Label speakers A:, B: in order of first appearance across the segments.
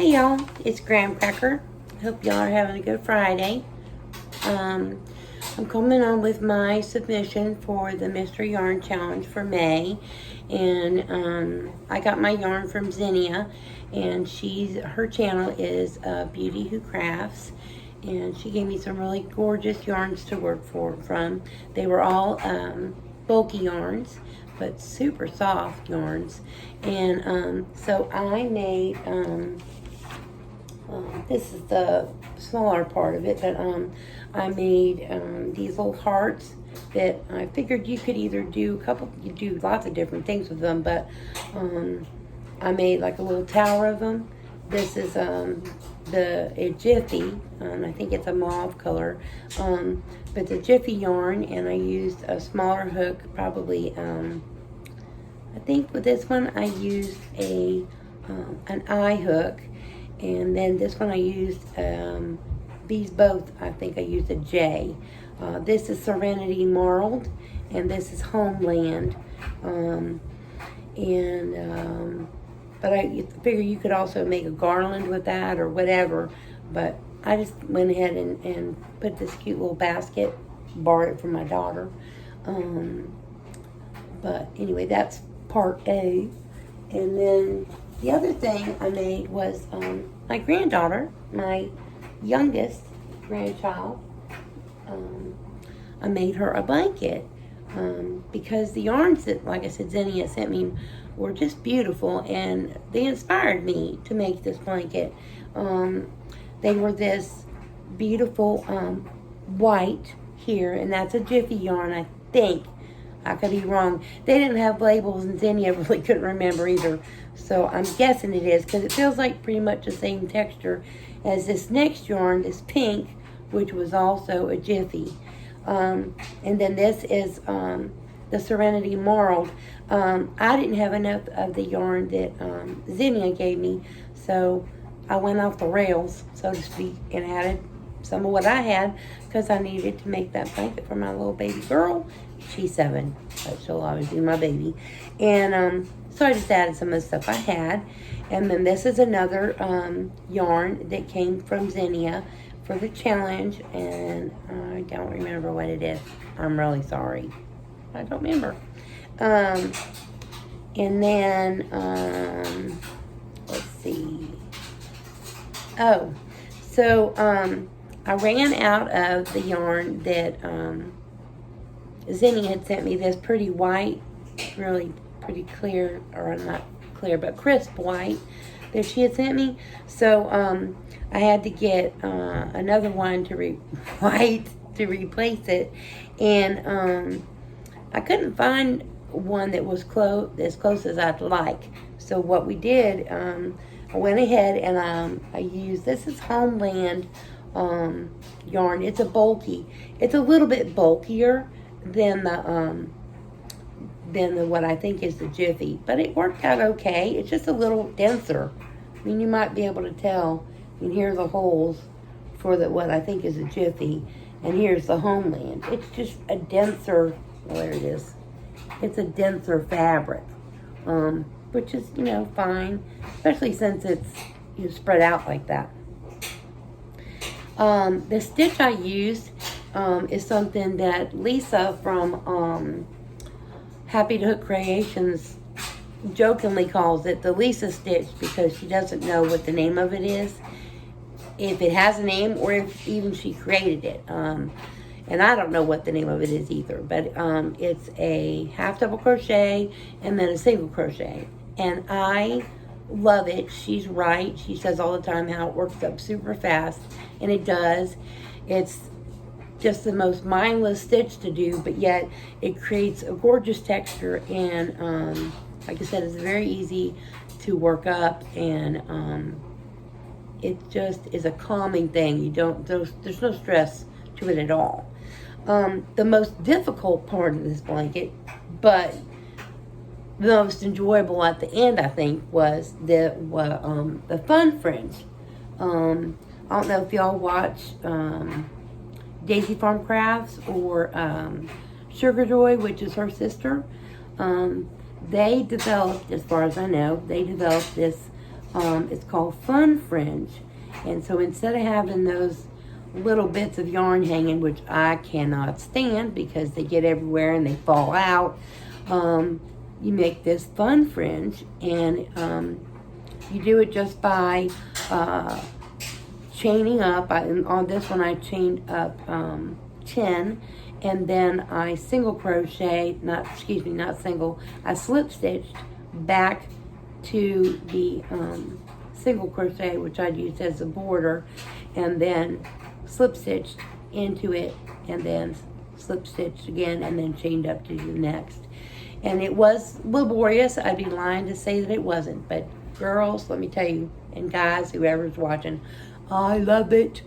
A: Hey y'all, it's Graham Cracker. Hope y'all are having a good Friday. I'm coming on with my submission for the Mystery Yarn Challenge for May. And I got my yarn from Zinnia, and her channel is Beauty Who Crafts. And she gave me some really gorgeous yarns to work from. They were all bulky yarns, but super soft yarns. And so I made, this is the smaller part of it, but I made these little hearts that I figured you could either do you do lots of different things with them, but I made like a little tower of them. This is a Jiffy, I think it's a mauve color, but it's a Jiffy yarn, and I used a smaller hook, probably, I think with this one I used an eye hook, and then this one I used, these both, I think I used a J. This is Serenity Marled, and this is Homeland, but I figure you could also make a garland with that or whatever, but I just went ahead and put this cute little basket, borrowed it from my daughter. But anyway, that's part A. And then the other thing I made was my granddaughter, my youngest grandchild, I made her a blanket because the yarns that, like I said, Zinnia sent me were just beautiful, and they inspired me to make this blanket. They were this beautiful white here, and that's a Jiffy yarn, I think. I could be wrong. They didn't have labels, and Zinnia really couldn't remember either, so I'm guessing it is, because it feels like pretty much the same texture as this next yarn, this pink, which was also a Jiffy. And then this is the Serenity Marled. I didn't have enough of the yarn that Zinnia gave me, so I went off the rails, so to speak, and added some of what I had, because I needed to make that blanket for my little baby girl. She's 7, but she'll always be my baby. And so I just added some of the stuff I had. And then this is another yarn that came from Zinnia for the challenge, and I don't remember what it is. I'm really sorry. I don't remember. And then, let's see. Oh, so I ran out of the yarn that Zinnia had sent me, this pretty white, really pretty clear, or not clear, but crisp white that she had sent me. So I had to get another one to white to replace it, and I couldn't find one that was as close as I'd like. So what we did, I went ahead and I used, this is Homeland yarn. It's a little bit bulkier than the what I think is the Jiffy, but it worked out okay. It's just a little denser. I mean, you might be able to tell. You can hear the holes for what I think is a Jiffy, and here's the Homeland. It's just a denser, well, there it is. It's a denser fabric, which is, fine, especially since it's spread out like that. The stitch I used is something that Lisa from Happy to Hook Creations jokingly calls it the Lisa stitch, because she doesn't know what the name of it is, if it has a name, or if even she created it. And I don't know what the name of it is either, but it's a half double crochet and then a single crochet, and I love it. She's right. She says all the time how it works up super fast, and it does. It's just the most mindless stitch to do, but yet it creates a gorgeous texture, and like I said, it's very easy to work up, and it just is a calming thing. There's no stress to it at all. The most difficult part of this blanket, but the most enjoyable at the end, I think, was the fun fringe. I don't know if y'all watch Daisy Farm Crafts or Sugar Joy, which is her sister. They developed, as far as I know, this It's called Fun Fringe. And so instead of having those little bits of yarn hanging, which I cannot stand because they get everywhere and they fall out, you make this fun fringe, and you do it just by chaining up. On this one I chained up 10, and then I single crochet, not single, I slip stitched back to the single crochet, which I'd used as a border, and then slip stitched into it, and then slip stitched again, and then chained up to the next. And it was laborious. I'd be lying to say that it wasn't. But girls, let me tell you, and guys, whoever's watching, I love it.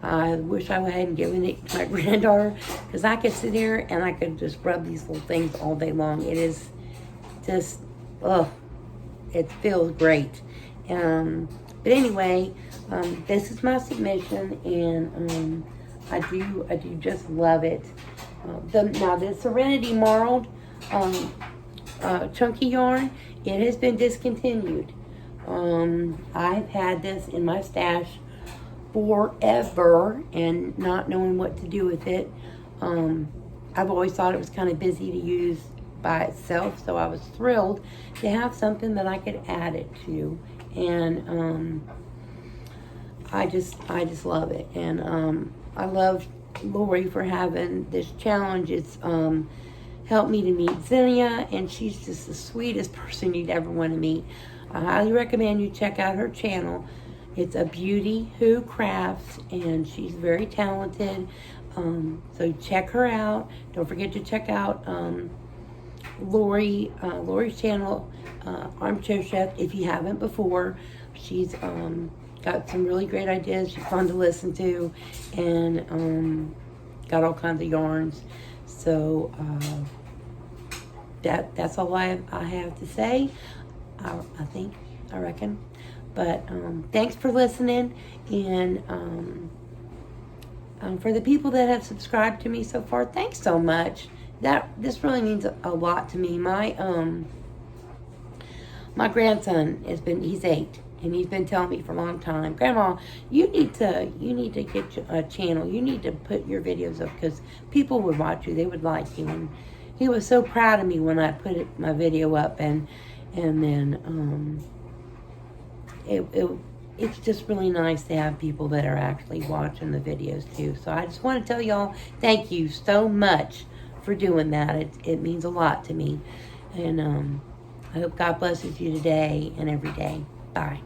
A: I wish I hadn't given it to my granddaughter, because I could sit here and I could just rub these little things all day long. It is just, it feels great. But anyway, this is my submission, and I do just love it. Now the Serenity Marled chunky yarn, it has been discontinued. I've had this in my stash forever and not knowing what to do with it. I've always thought it was kind of busy to use by itself, so I was thrilled to have something that I could add it to, and I just love it. And I love Lori for having this challenge. It's helped me to meet Zinnia, and she's just the sweetest person you'd ever want to meet. I highly recommend you check out her channel. It's A Beauty Who Crafts, and she's very talented. So check her out. Don't forget to check out Lori's channel, Armchair Chef, if you haven't before. She's got some really great ideas. She's fun to listen to, and got all kinds of yarns. So that's all I have to say. I reckon. But thanks for listening, and for the people that have subscribed to me so far, thanks so much. This really means a lot to me. My grandson he's 8. And he's been telling me for a long time, Grandma, you need to get a channel. You need to put your videos up, because people would watch you. They would like you. And he was so proud of me when I put my video up. And then it's just really nice to have people that are actually watching the videos too. So I just want to tell y'all, thank you so much for doing that. It means a lot to me. And I hope God blesses you today and every day. Bye.